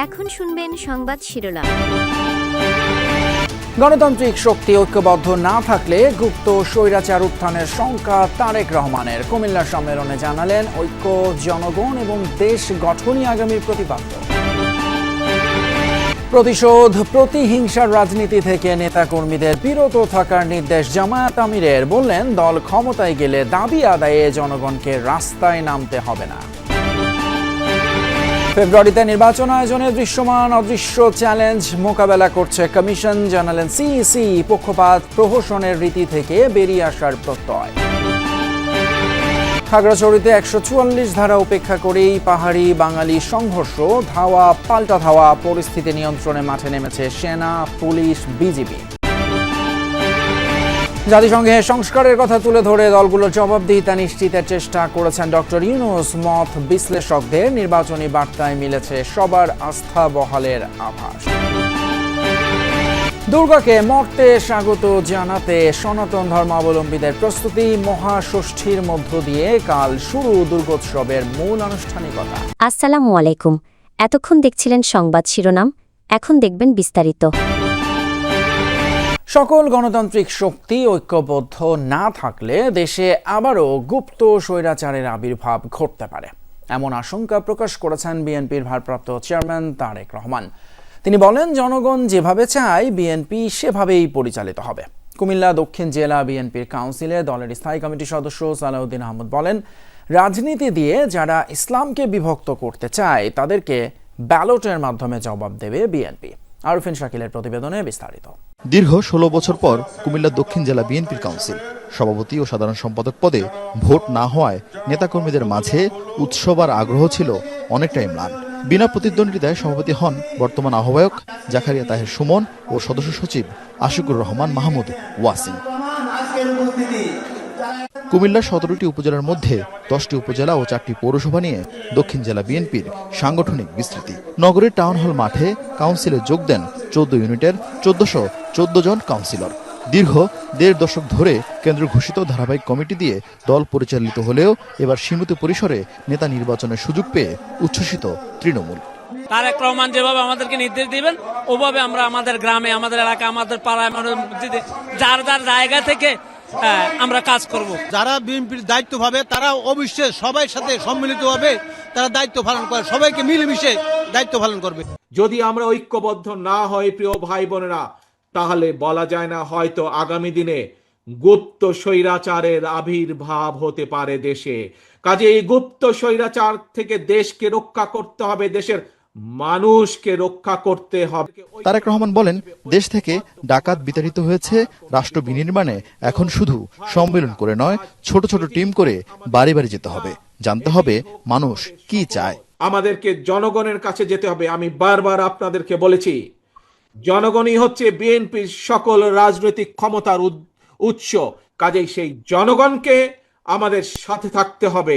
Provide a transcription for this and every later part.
এখন শুনবেন সংবাদ শিরোনাম। গণতান্ত্রিক শক্তি ঐক্যবদ্ধ না থাকলে গুপ্ত স্বৈরাচার উত্থানের শঙ্কা তারেক রহমানের। কুমিল্লা সম্মেলনে জানালেন ঐক্য, জনগণ এবং দেশ গঠনই আগামীর প্রতিপাদ্য। প্রতিশোধ, প্রতিহিংসার রাজনীতি থেকে নেতাকর্মীদের বিরত থাকার নির্দেশ জামায়াত আমিরের। বললেন, দল ক্ষমতায় গেলে দাবি আদায়ে জনগণকে রাস্তায় নামতে হবে না। ফেব্রুয়ারিতে নির্বাচন আয়োজনে দৃশ্যমান অদৃশ্য চ্যালেঞ্জ মোকাবেলা করছে কমিশন, জানালেন সিইসি। পক্ষপাত প্রহসনের রীতি থেকে বেরিয়ে আসার প্রত্যয়। খাগড়াছড়িতে ১৪৪ ধারা উপেক্ষা করেই পাহাড়ি বাঙালি সংঘর্ষ, ধাওয়া পাল্টা ধাওয়া, পরিস্থিতি নিয়ন্ত্রণে মাঠে নেমেছে সেনা, পুলিশ, বিজিবি। জাতিসংঘে সংস্কারের কথা তুলে ধরে দলগুলোর জবাবদিহিতা নিশ্চিতের চেষ্টা করেছেন ডক্টর ইউনূস। মত বিশ্লেষকদের, নির্বাচনী বার্তায় মিলেছে সবার আস্থা বহালের আভাস। দুর্গাকে মর্তে স্বাগত জানাতে সনাতন ধর্মাবলম্বীদের প্রস্তুতি। মহাষষ্ঠীর মধ্য দিয়ে কাল শুরু দুর্গোৎসবের মূল আনুষ্ঠানিকতা। আসসালামু আলাইকুম। এতক্ষণ দেখছিলেন সংবাদ শিরোনাম, এখন দেখবেন বিস্তারিত। সকল গণতান্ত্রিক শক্তি ঐক্যবদ্ধ না থাকলে দেশে আবারও গুপ্ত স্বৈরাচারের আবির্ভাব ঘটতে পারে, এমন আশঙ্কা প্রকাশ করেছেন বিএনপির ভারপ্রাপ্ত চেয়ারম্যান তারেক রহমান। তিনি বলেন, জনগণ যেভাবে চায় বিএনপি সেভাবেই পরিচালিত হবে। কুমিল্লা দক্ষিণ জেলা বিএনপির কাউন্সিলে দলের স্থায়ী কমিটির সদস্য সালাউদ্দিন আহমদ বলেন, রাজনীতি দিয়ে যারা ইসলামকে বিভক্ত করতে চায় তাদেরকে ব্যালটের মাধ্যমে জবাব দেবে বিএনপি। আরফিন শাকিলের প্রতিবেদনে বিস্তারিত। দীর্ঘ ১৬ বছর পর কুমিল্লা দক্ষিণ জেলা বিএনপির কাউন্সিল সভাপতি ও সাধারণ সম্পাদক পদে ভোট না হওয়ায় নেতাকর্মীদের মাঝে উৎসব আর আগ্রহ ছিল অনেকটাই ম্লান। বিনা প্রতিদ্বন্দ্বিতায় সভাপতি হন বর্তমান আহ্বায়ক জাকারিয়া তাহের সুমন ও সদস্য সচিব আশিকুর রহমান মাহমুদ ওয়াসিম। কুমিল্লার ১৭টি উপজেলার মধ্যে 10টি উপজেলা ও 4টি পৌরসভা নিয়ে দক্ষিণ জেলা বিএনপির সাংগঠনিক বিস্তৃতি। নগরের টাউন হল মাঠে কাউন্সিলে যোগ দেন 14 ইউনিটের 1414 জন কাউন্সিলর। দীর্ঘ 1.5 দশক ধরে কেন্দ্র ঘোষিত ধারাবাহিক কমিটি দিয়ে দল পরিচালিত হলেও এবার সীমিত পরিসরে নেতা নির্বাচনের সুযোগ পেয়ে উচ্ছ্বসিত তৃণমূল। তারেক রহমান যেভাবে আমাদেরকে নির্দেশ দিবেন ওভাবে আমরা আমাদের গ্রামে, আমাদের এলাকা, আমাদের পাড়ায়, যার যার জায়গা থেকে আমরা কাজ করব। যারা বিএনপির দায়িত্ব ভাবে তারা অবশ্যই সবাই সাথে সম্মিলিতভাবে তারা দায়িত্ব পালন করে, সবাইকে মিলেমিশে দায়িত্ব পালন করবে। যদি আমরা ঐক্যবদ্ধ না হই প্রিয় ভাই বোনেরা, তাহলে বলা যায় না, হয়তো আগামী দিনে গুপ্ত স্বৈরাচারের আবির্ভাব হতে পারে দেশে। কাজে এই গুপ্ত স্বৈরাচার থেকে দেশকে রক্ষা করতে হবে, দেশের মানুষকে রক্ষা করতে হবে। তারেক রহমান বলেন, দেশ থেকে ডাকাত বিতাড়িত হয়েছে, রাষ্ট্র বিনির্মাণে এখন শুধু সম্মেলন করে নয়, ছোট ছোট টিম করে বাড়ি বাড়ি যেতে হবে, জানতে হবে মানুষ কি চায়। আমাদেরকে জনগণের কাছে যেতে হবে। আমি বারবার আপনাদেরকে বলেছি, জনগণই হচ্ছে বিএনপির সকল রাজনৈতিক ক্ষমতার উৎস। কাজেই সেই জনগণকে আমাদের সাথে থাকতে হবে,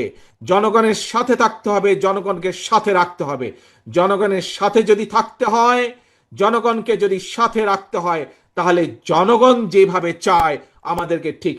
জনগণের সাথে থাকতে হবে, জনগণকে সাথে রাখতে হবে। জনগণের সাথে যদি থাকতে হয়, জনগণকে যদি সাথে রাখতে হয়, তাহলে জনগণ যেভাবে চায় আমাদেরকে ঠিক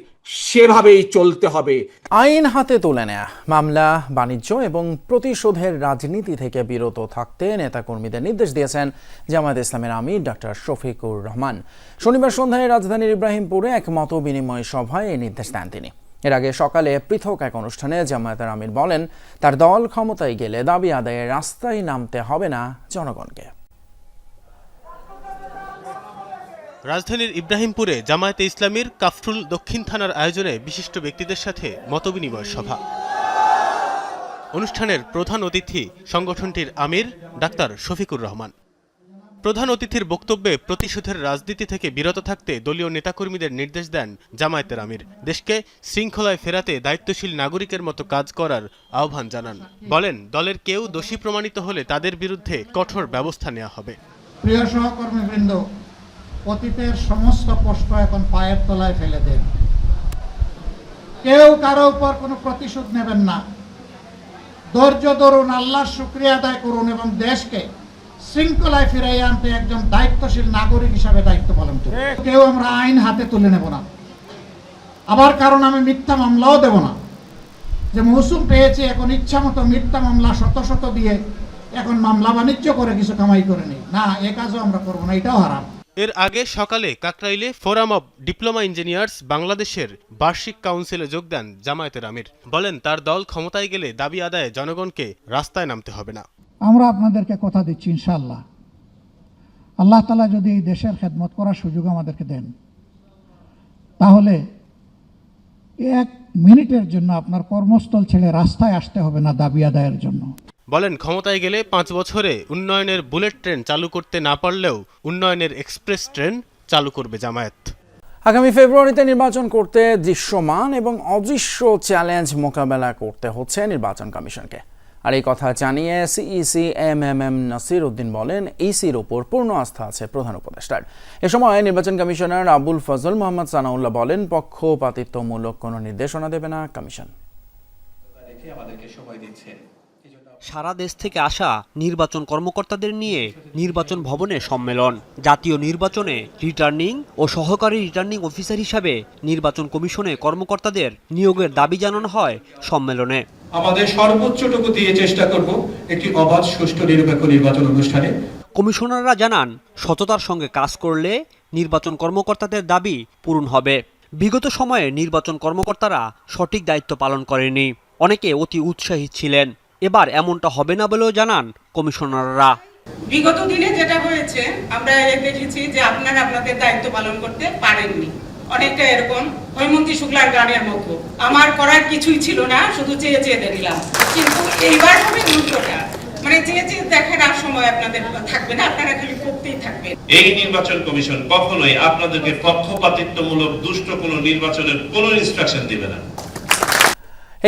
সেভাবেই চলতে হবে। আইন হাতে তুলে নেয়া, মামলা, বাণিজ্য এবং প্রতিশোধের রাজনীতি থেকে বিরত থাকতে নেতাকর্মীদের নির্দেশ দিয়েছেন জামায়াতে ইসলামের আমির ডক্টর শফিকুর রহমান। শনিবার সন্ধ্যায় রাজধানীর ইব্রাহিমপুরে এক মত বিনিময় সভায় এই নির্দেশ দেন তিনি। এর আগে সকালে পৃথক এক অনুষ্ঠানে জামায়াতের আমির বলেন, তার দল ক্ষমতায় গেলে দাবি আদায়ে রাস্তায় নামতে হবে না জনগণকে। রাজধানীর ইব্রাহিমপুরে জামায়াতে ইসলামীর কাফরুল দক্ষিণ থানার আয়োজনে বিশিষ্ট ব্যক্তিদের সাথে মতবিনিময় সভা। অনুষ্ঠানের প্রধান অতিথি সংগঠনটির আমির ডাক্তার শফিকুর রহমান। প্রধান অতিথির বক্তব্যে প্রতিশোধের রাজনীতি থেকে বিরত থাকতে দলীয় নেতাকর্মীদের নির্দেশ দেন জামায়াতের আমির। দেশকে শৃঙ্খলায় ফেরাতে দায়িত্বশীল নাগরিকের মতো কাজ করার আহ্বান জানান। বলেন, দলের কেউ দোষী প্রমাণিত হলে তাদের বিরুদ্ধে কঠোর ব্যবস্থা নেওয়া হবে। প্রিয় সহকর্মীবৃন্দ, অতীতের সমস্ত কষ্ট এখন পায়ের তলায় ফেলে দেন। কেউ কারো উপর কোনো প্রতিশোধ নেবেন না। ধৈর্য ধরুন, আল্লাহর শুকরিয়া আদায় করুন এবং দেশকে শৃঙ্খলায় ফিরাই আনতে একজন দায়িত্বশীল নাগরিক হিসাবে দায়িত্ব পালন করুন। কেউ আমরা আইন হাতে তুলে নেব না। আবার কারণ আমি মিথ্যা মামলাও দেব না, যে মৌসুম পেয়েছি এখন ইচ্ছা মতো মিথ্যা মামলা শত শত দিয়ে এখন মামলা বাণিজ্য করে কিছু কামাই করে নেই, না, এ কাজও আমরা করবো না, এটাও হারাম। এর আগে সকালে কাকরাইলে ফোরাম অব ডিপ্লোমা ইঞ্জিনিয়ার্স বাংলাদেশের বার্ষিক কাউন্সিলে যোগ দেন জামায়াতের আমির। বলেন তার দল ক্ষমতায় গেলে দাবি আদায়ে জনগণকে রাস্তায় নামতে হবে না। আমরা আপনাদেরকে কথা দিচ্ছি, ইনশাআল্লাহ আল্লাহ তাআলা যদি এই দেশের খেদমত করার সুযোগ আমাদেরকে দেন, তাহলে 1 মিনিটের জন্য আপনার কর্মস্থল ছেড়ে রাস্তায় আসতে হবে না দাবি আদায়ের জন্য। বলেন ক্ষমতায় গেলে 5 বছরে উন্নয়নের বুলেট ট্রেন চালু করতে না পারলেও উন্নয়নের এক্সপ্রেস ট্রেন চালু করবে জামায়াত। আগামী ফেব্রুয়ারিতে নির্বাচন করতে দৃশ্যমান এবং অদৃশ্য চ্যালেঞ্জ মোকাবেলা করতে হচ্ছে নির্বাচন কমিশনকে। আর এই কথা জানিয়ে সিইসি এমএমএম নাসির উদ্দিন বলেন, ইসির ওপর পূর্ণ আস্থা আছে প্রধান উপদেষ্টার। এ সময় নির্বাচন কমিশনার আবুল ফজল মোহাম্মদ সানাউল্লাহ বলেন, পক্ষপাতিত্বমূলক কোনো নির্দেশনা দেবে না কমিশন। সারা দেশ থেকে আসা নির্বাচন কর্মকর্তাদের নিয়ে নির্বাচন ভবনে সম্মেলন। জাতীয় নির্বাচনে রিটার্নিং ও সহকারী রিটার্নিং অফিসার হিসাবে নির্বাচন কমিশনে কর্মকর্তাদের নিয়োগের দাবি জানানো হয় সম্মেলনে। আমাদের সর্বোচ্চটুকু দিয়ে চেষ্টা করব একটি অবাধ, সুষ্ঠু, নিরপেক্ষ নির্বাচন অনুষ্ঠানে। কমিশনাররা জানান, সততার সঙ্গে কাজ করলে নির্বাচন কর্মকর্তাদের দাবি পূরণ হবে। বিগত সময়ে নির্বাচন কর্মকর্তারা সঠিক দায়িত্ব পালন করেনি, অনেকে অতি উৎসাহী ছিলেন। এবার এমনটা হবে না বলেও জানান কমিশনাররা। বিগত দিনে যেটা হয়েছে, আমরা দেখেছি যে আপনারা আপনাদের দায়িত্ব পালন করতে পারেননি। অনেকটা এরকম হৈমন্তী শুক্লার গানের মতো, আমার করার কিছুই ছিল না, শুধু চেয়ে চেয়ে দেখলাম। কিন্তু এইবার হবে উল্টোটা, মানে চেয়ে চেয়ে দেখার আর সময় আপনাদের থাকবে না, আপনারা খালি করতেই থাকবেন। এই নির্বাচন কমিশন কখনোই আপনাদেরকে পক্ষপাতিত্বমূলক দুষ্ট কোনো নির্বাচনের কোনো ইনস্ট্রাকশন দিবে না।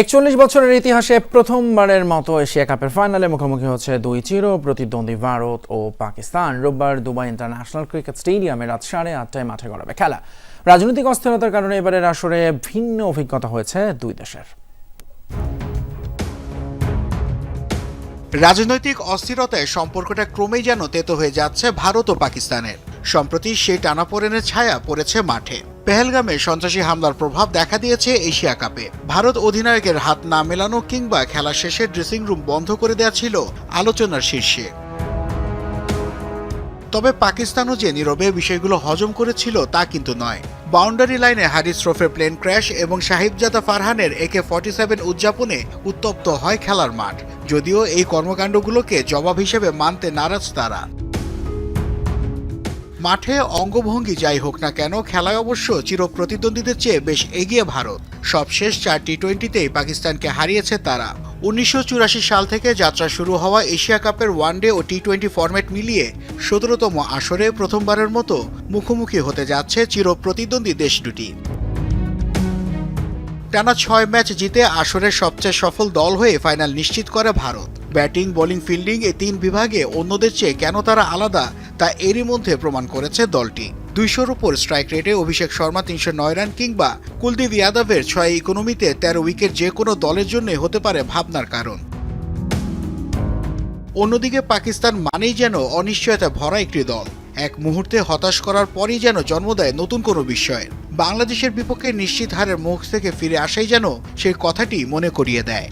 41 বছরের ইতিহাসে প্রথমবারের মতো এশিয়া কাপের ফাইনালে মুখোমুখি হচ্ছে 2 চির প্রতিদ্বন্দ্বী ভারত ও পাকিস্তান। রোববার দুবাই ইন্টারন্যাশনাল ক্রিকেট স্টেডিয়ামে রাত 8:30টায় মাঠে গড়াবে খেলা। রাজনৈতিক অস্থিরতার কারণে এবারের আসরে ভিন্ন অভিজ্ঞতা হয়েছে দুই দেশের। রাজনৈতিক অস্থিরতায় সম্পর্কটা ক্রমেই যেন তেতো হয়ে যাচ্ছে ভারত ও পাকিস্তানের। সম্প্রতি সেই টানাপোড়েনের ছায়া পড়েছে মাঠে। পেহেলগামে সন্ত্রাসী হামলার প্রভাব দেখা দিয়েছে এশিয়া কাপে। ভারত অধিনায়কের হাত না মেলানো কিংবা খেলা শেষে ড্রেসিং রুম বন্ধ করে দেওয়া ছিল আলোচনার শীর্ষে। তবে পাকিস্তানও যে নীরবে বিষয়গুলো হজম করেছিল তা কিন্তু নয়। বাউন্ডারি লাইনে হারিস শ্রফের প্লেন ক্র্যাশ এবং সাহিবজাদা ফারহানের AK-47 উদযাপনে উত্তপ্ত হয় খেলার মাঠ। যদিও এই কর্মকাণ্ডগুলোকে জবাব হিসেবে মানতে নারাজ তারা। মাঠে অঙ্গভঙ্গি যাই হোক না কেন, খেলায় অবশ্য চির প্রতিদ্বন্দ্বীদের চেয়ে বেশ এগিয়ে ভারত। সবশেষ 4 টি-20তেই পাকিস্তানকে হারিয়েছে তারা। 1984 সাল থেকে যাত্রা শুরু হওয়া এশিয়া কাপের ওয়ানডে ও টি-20 ফরম্যাট মিলিয়ে 17তম আসরে প্রথমবারের মতো মুখোমুখি হতে যাচ্ছে চির প্রতিদ্বন্দ্বী দেশ দুটি। টানা 6 ম্যাচ জিতে আসরের সবচেয়ে সফল দল হয়ে ফাইনাল নিশ্চিত করে ভারত। ব্যাটিং, বোলিং, ফিল্ডিং এই 3 বিভাগে অন্যদের চেয়ে কেন তারা আলাদা তা এরই মধ্যে প্রমাণ করেছে দলটি। 200-র উপর স্ট্রাইক রেটে অভিষেক শর্মা 309 রান কিংবা কুলদীপ যাদবের 6 ইকোনমিতে 13 উইকেট যে কোনো দলের জন্য হতে পারে ভাবনার কারণ। অন্যদিকে পাকিস্তান মানেই যেন অনিশ্চয়তা ভরা একটি দল। এক মুহূর্তে হতাশ করার পরই যেন জন্ম দেয় নতুন কোনো বিস্ময়ের। বাংলাদেশের বিপক্ষে নিশ্চিত হারের মুখ থেকে ফিরে আসাই যেন সেই কথাটি মনে করিয়ে দেয়।